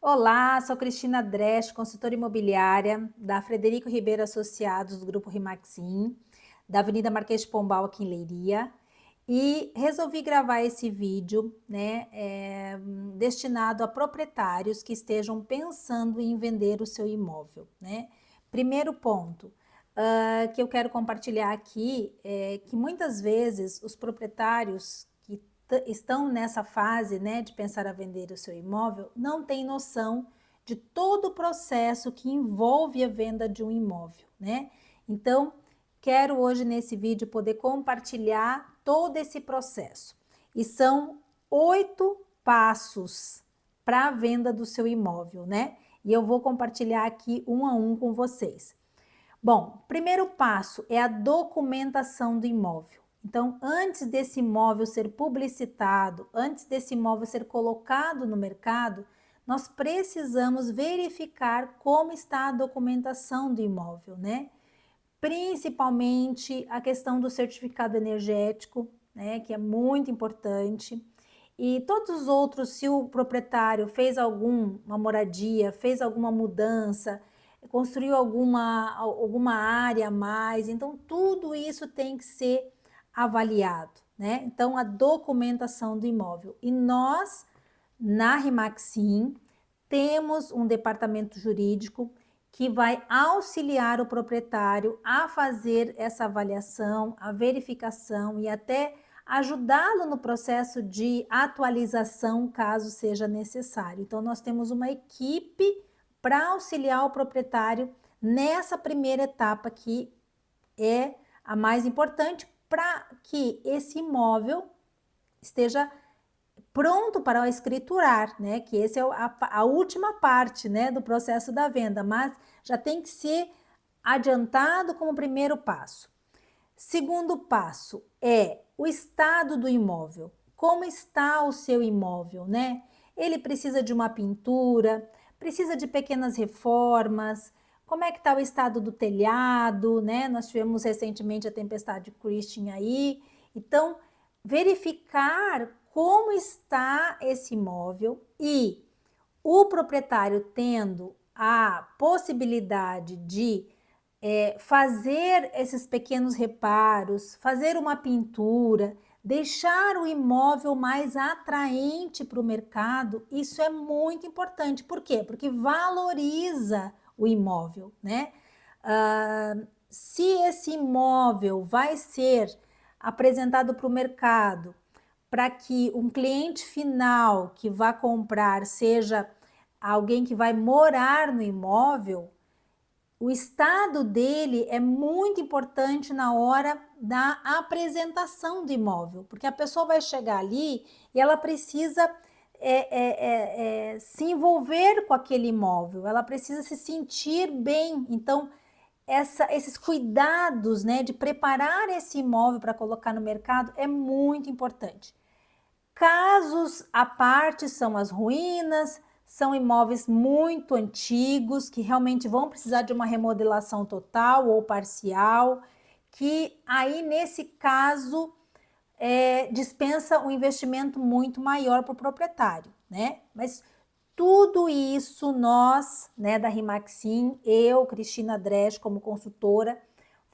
Olá, sou Cristina Dresch, consultora imobiliária da Frederico Ribeiro Associados, do Grupo Rimaxim, da Avenida Marquês de Pombal, aqui em Leiria. E resolvi gravar esse vídeo, destinado a proprietários que estejam pensando em vender o seu imóvel, né? Primeiro ponto, que eu quero compartilhar aqui é que muitas vezes os proprietários que estão nessa fase, né, de pensar a vender o seu imóvel, não têm noção de todo o processo que envolve a venda de um imóvel, né? Então, quero hoje nesse vídeo poder compartilhar todo esse processo. E são 8 passos para a venda do seu imóvel, né? E eu vou compartilhar aqui um a um com vocês. Bom, primeiro passo é a documentação do imóvel. Então, antes desse imóvel ser publicitado, antes desse imóvel ser colocado no mercado, nós precisamos verificar como está a documentação do imóvel, né? Principalmente a questão do certificado energético, né, que é muito importante. E todos os outros, se o proprietário fez alguma moradia, fez alguma mudança, construiu alguma área a mais, então tudo isso tem que ser avaliado, né? Então a documentação do imóvel. E nós, na Rimaxim, temos um departamento jurídico que vai auxiliar o proprietário a fazer essa avaliação, a verificação e até ajudá-lo no processo de atualização, caso seja necessário. Então, nós temos uma equipe para auxiliar o proprietário nessa primeira etapa, que é a mais importante para que esse imóvel esteja pronto para escriturar, né? Que essa é a última parte, né, do processo da venda, mas já tem que ser adiantado como primeiro passo. Segundo passo é o estado do imóvel. Como está o seu imóvel, né? Ele precisa de uma pintura, precisa de pequenas reformas. Como é que está o estado do telhado, né? Nós tivemos recentemente a tempestade Christian aí. Então, verificar como está esse imóvel e o proprietário tendo a possibilidade de fazer esses pequenos reparos, fazer uma pintura, deixar o imóvel mais atraente para o mercado, isso é muito importante. Por quê? Porque valoriza o imóvel, né? Se esse imóvel vai ser apresentado para o mercado para que um cliente final que vá comprar seja alguém que vai morar no imóvel, o estado dele é muito importante na hora da apresentação do imóvel, porque a pessoa vai chegar ali e ela precisa se envolver com aquele imóvel, ela precisa se sentir bem. Então, esses cuidados, né, de preparar esse imóvel para colocar no mercado é muito importante. Casos à parte são as ruínas, são imóveis muito antigos que realmente vão precisar de uma remodelação total ou parcial, que aí nesse caso dispensa um investimento muito maior para o proprietário, né? Mas tudo isso nós, né, da Rimaxim, eu, Cristina Dresch, como consultora,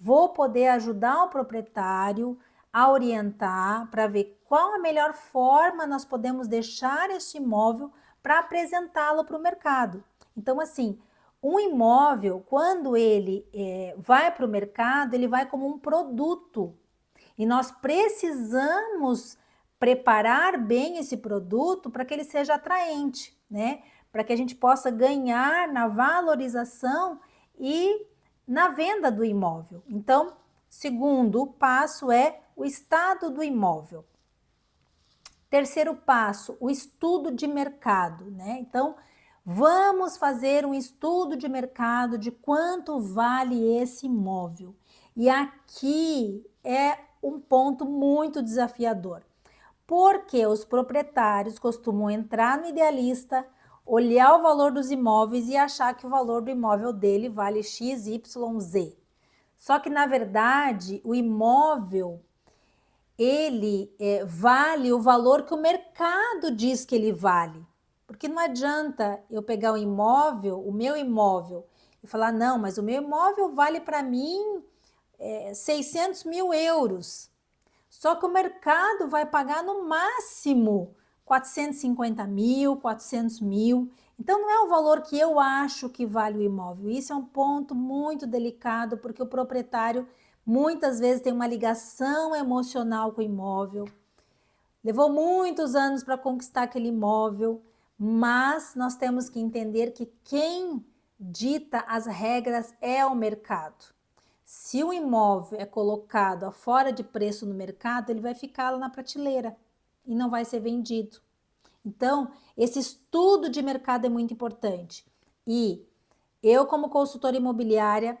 vou poder ajudar o proprietário a orientar para ver qual a melhor forma nós podemos deixar este imóvel para apresentá-lo para o mercado. Então, assim, um imóvel, quando ele vai para o mercado, ele vai como um produto. E nós precisamos preparar bem esse produto para que ele seja atraente, né? Para que a gente possa ganhar na valorização e na venda do imóvel. Então, segundo passo é o estado do imóvel. Terceiro passo, o estudo de mercado, né? Então, vamos fazer um estudo de mercado de quanto vale esse imóvel. E aqui é um ponto muito desafiador, porque os proprietários costumam entrar no Idealista, olhar o valor dos imóveis e achar que o valor do imóvel dele vale X, Y, Z. Só que, na verdade, o imóvel, ele vale o valor que o mercado diz que ele vale. Porque não adianta eu pegar o imóvel, o meu imóvel, e falar, não, mas o meu imóvel vale para mim 600 mil euros. Só que o mercado vai pagar no máximo 450 mil, 400 mil. Então, não é o valor que eu acho que vale o imóvel. Isso é um ponto muito delicado, porque o proprietário muitas vezes tem uma ligação emocional com o imóvel. Levou muitos anos para conquistar aquele imóvel, mas nós temos que entender que quem dita as regras é o mercado. Se o imóvel é colocado a fora de preço no mercado, ele vai ficar lá na prateleira e não vai ser vendido. Então, esse estudo de mercado é muito importante. E eu, como consultora imobiliária,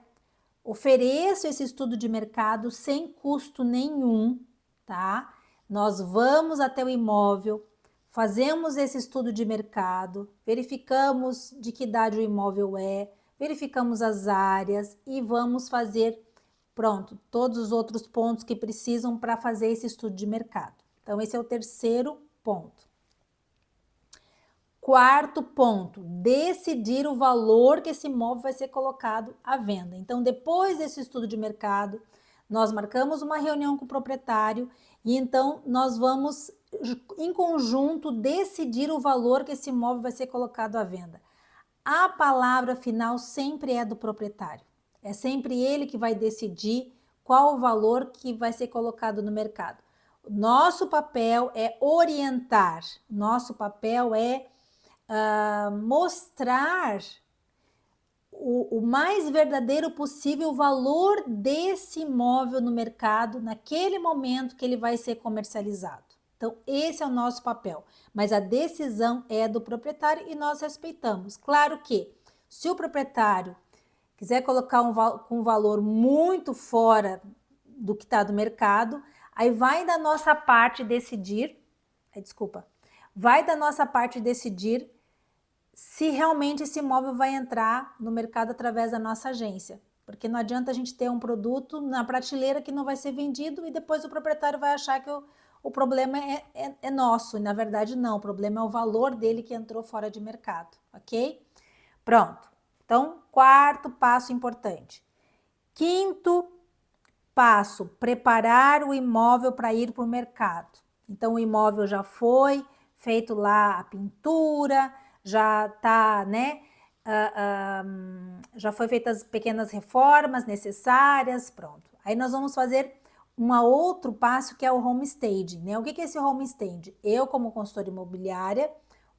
ofereço esse estudo de mercado sem custo nenhum, tá? Nós vamos até o imóvel, fazemos esse estudo de mercado, verificamos de que idade o imóvel é, verificamos as áreas e vamos fazer, pronto, todos os outros pontos que precisam para fazer esse estudo de mercado. Então, esse é o terceiro ponto. Quarto ponto, decidir o valor que esse imóvel vai ser colocado à venda. Então, depois desse estudo de mercado, nós marcamos uma reunião com o proprietário e então nós vamos, em conjunto, decidir o valor que esse imóvel vai ser colocado à venda. A palavra final sempre é do proprietário. É sempre ele que vai decidir qual o valor que vai ser colocado no mercado. Nosso papel é orientar, nosso papel é mostrar o mais verdadeiro possível o valor desse imóvel no mercado naquele momento que ele vai ser comercializado. Então, esse é o nosso papel, mas a decisão é do proprietário e nós respeitamos. Claro que, se o proprietário quiser colocar um valor muito fora do que está do mercado, aí vai da nossa parte decidir, vai da nossa parte decidir se realmente esse imóvel vai entrar no mercado através da nossa agência. Porque não adianta a gente ter um produto na prateleira que não vai ser vendido e depois o proprietário vai achar que o problema é nosso. E na verdade não, o problema é o valor dele que entrou fora de mercado, ok? Pronto. Então, quarto passo importante. Quinto passo, preparar o imóvel para ir para o mercado. Então, o imóvel já foi feito lá a pintura, já tá, né? Já foi feitas pequenas reformas necessárias, pronto. Aí nós vamos fazer um outro passo que é o home staging, né? O que é esse home staging? Eu, como consultora imobiliária,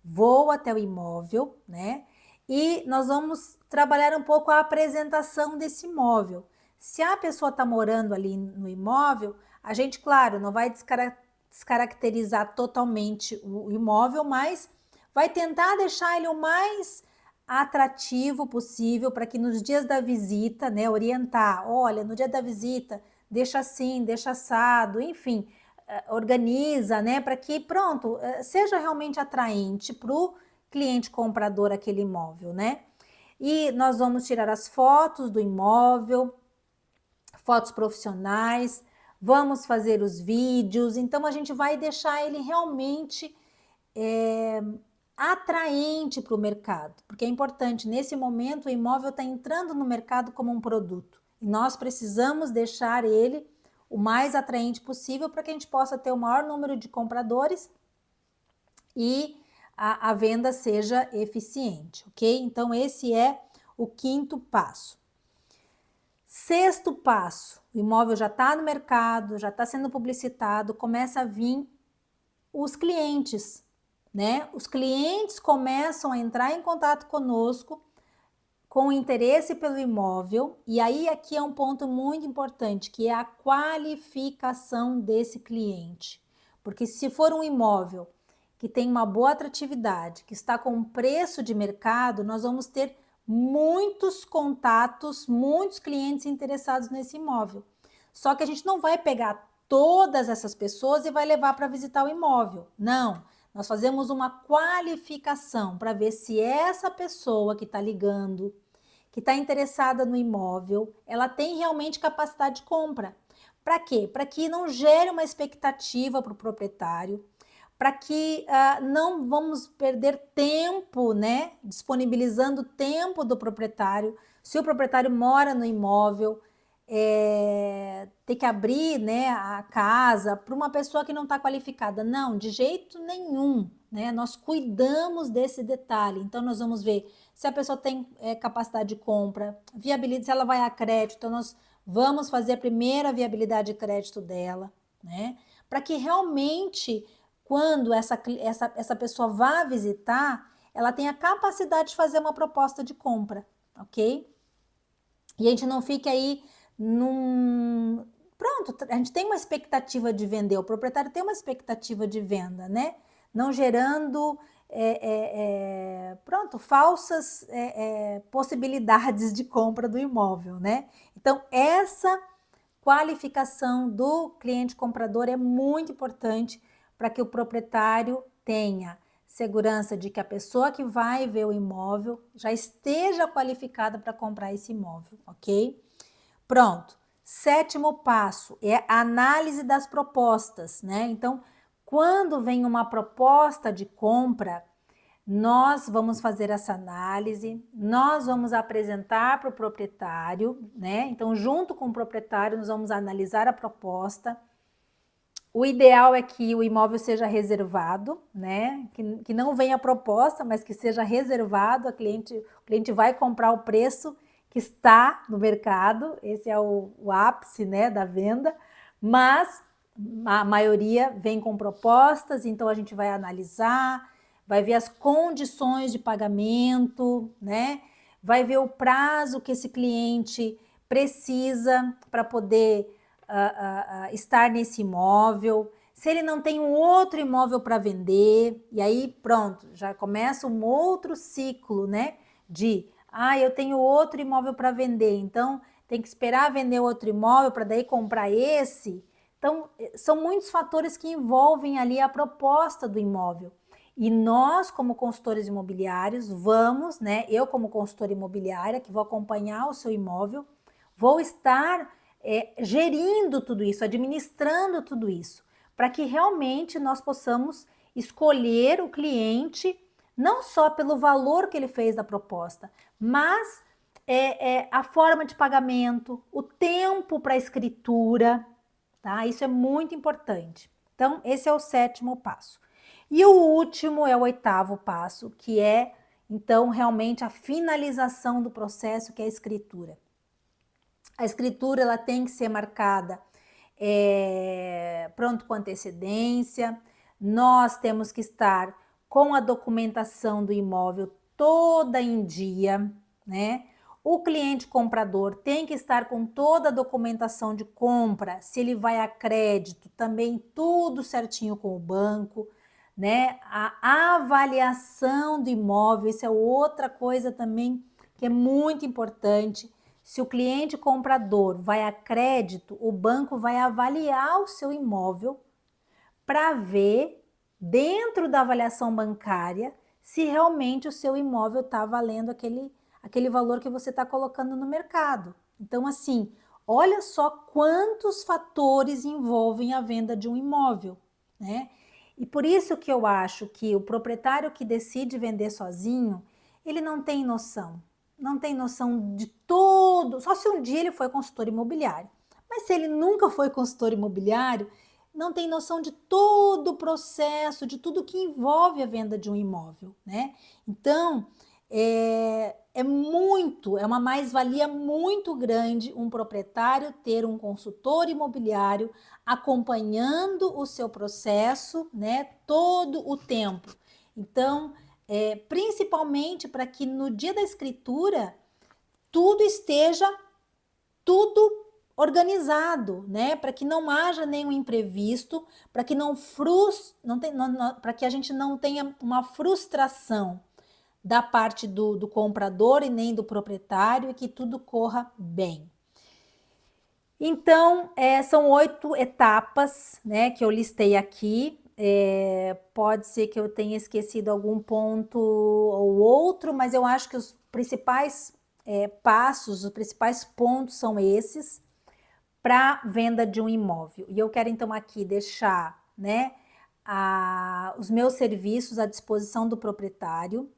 vou até o imóvel, né? E nós vamos trabalhar um pouco a apresentação desse imóvel. Se a pessoa está morando ali no imóvel, a gente, claro, não vai descaracterizar totalmente o imóvel, mas vai tentar deixar ele o mais atrativo possível para que nos dias da visita, né, orientar, olha, no dia da visita, deixa assim, deixa assado, enfim, organiza, né, para que, pronto, seja realmente atraente para o cliente comprador aquele imóvel, né? E nós vamos tirar as fotos do imóvel, fotos profissionais, vamos fazer os vídeos, então a gente vai deixar ele realmente atraente para o mercado, porque é importante, nesse momento o imóvel está entrando no mercado como um produto e nós precisamos deixar ele o mais atraente possível para que a gente possa ter o maior número de compradores e a venda seja eficiente, ok? Então esse é o quinto passo. Sexto passo, o imóvel já está no mercado, já está sendo publicitado, começa a vir os clientes, né? Os clientes começam a entrar em contato conosco com interesse pelo imóvel, e aí aqui é um ponto muito importante, que é a qualificação desse cliente. Porque se for um imóvel que tem uma boa atratividade, que está com um preço de mercado, nós vamos ter muitos contatos, muitos clientes interessados nesse imóvel. Só que a gente não vai pegar todas essas pessoas e vai levar para visitar o imóvel. Não, nós fazemos uma qualificação para ver se essa pessoa que está ligando, que está interessada no imóvel, ela tem realmente capacidade de compra. Para quê? Para que não gere uma expectativa para o proprietário, para que não vamos perder tempo, né, disponibilizando o tempo do proprietário. Se o proprietário mora no imóvel, ter que abrir, né, a casa para uma pessoa que não está qualificada. Não, de jeito nenhum, né? Nós cuidamos desse detalhe. Então, nós vamos ver se a pessoa tem capacidade de compra, viabilidade, se ela vai a crédito. Então, nós vamos fazer a primeira viabilidade de crédito dela, né? Para que realmente, quando essa pessoa vá visitar, ela tenha capacidade de fazer uma proposta de compra, ok? E a gente não fique aí Pronto, a gente tem uma expectativa de vender, o proprietário tem uma expectativa de venda, né? Não gerando, pronto, falsas possibilidades de compra do imóvel, né? Então, essa qualificação do cliente comprador é muito importante para que o proprietário tenha segurança de que a pessoa que vai ver o imóvel já esteja qualificada para comprar esse imóvel, ok? Pronto. Sétimo passo é a análise das propostas, né? Então, quando vem uma proposta de compra, nós vamos fazer essa análise, nós vamos apresentar para o proprietário, né? Então, junto com o proprietário, nós vamos analisar a proposta. O ideal é que o imóvel seja reservado, né? Que não venha a proposta, mas que seja reservado. O cliente vai comprar o preço que está no mercado, esse é o ápice, né, da venda, mas a maioria vem com propostas, então a gente vai analisar, vai ver as condições de pagamento, né? Vai ver o prazo que esse cliente precisa para poder estar nesse imóvel, se ele não tem um outro imóvel para vender, e aí pronto, já começa um outro ciclo, né? Eu tenho outro imóvel para vender, então tem que esperar vender outro imóvel para daí comprar esse. Então, são muitos fatores que envolvem ali a proposta do imóvel. E nós, como consultores imobiliários, vamos, né? Eu, como consultora imobiliária, que vou acompanhar o seu imóvel, vou estar gerindo tudo isso, administrando tudo isso, para que realmente nós possamos escolher o cliente não só pelo valor que ele fez da proposta, mas a forma de pagamento, o tempo para a escritura, tá? Isso é muito importante. Então, esse é o sétimo passo. E o último é o oitavo passo, que é, então, realmente a finalização do processo, que é a escritura. A escritura, ela tem que ser marcada pronto com antecedência, nós temos que estar com a documentação do imóvel toda em dia, né? O cliente comprador tem que estar com toda a documentação de compra, se ele vai a crédito, também tudo certinho com o banco, né? A avaliação do imóvel, isso é outra coisa também que é muito importante. Se o cliente comprador vai a crédito, o banco vai avaliar o seu imóvel para ver, dentro da avaliação bancária, se realmente o seu imóvel está valendo aquele valor que você está colocando no mercado. Então, assim, olha só quantos fatores envolvem a venda de um imóvel, né? E por isso que eu acho que o proprietário que decide vender sozinho, ele não tem noção. Não tem noção de tudo, só se um dia ele foi consultor imobiliário. Mas se ele nunca foi consultor imobiliário, não tem noção de todo o processo, de tudo que envolve a venda de um imóvel, né? Então, é uma mais-valia muito grande um proprietário ter um consultor imobiliário acompanhando o seu processo, né, todo o tempo. Então, principalmente para que no dia da escritura tudo esteja organizado, né? Para que não haja nenhum imprevisto, para que para que a gente não tenha uma frustração da parte do comprador e nem do proprietário, e que tudo corra bem. Então, são 8 etapas, né, que eu listei aqui. Pode ser que eu tenha esquecido algum ponto ou outro, mas eu acho que os principais passos, os principais pontos são esses para venda de um imóvel. E eu quero então aqui deixar, né, os meus serviços à disposição do proprietário,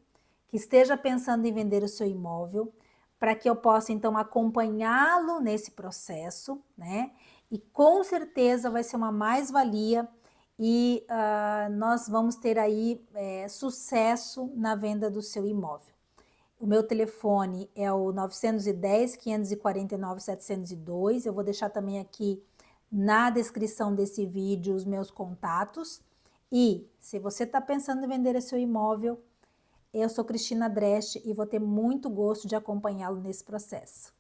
que esteja pensando em vender o seu imóvel, para que eu possa, então, acompanhá-lo nesse processo, né? E com certeza vai ser uma mais-valia e nós vamos ter aí sucesso na venda do seu imóvel. O meu telefone é o 910-549-702. Eu vou deixar também aqui na descrição desse vídeo os meus contatos. E se você está pensando em vender esse seu imóvel, eu sou Cristina Dresch e vou ter muito gosto de acompanhá-lo nesse processo.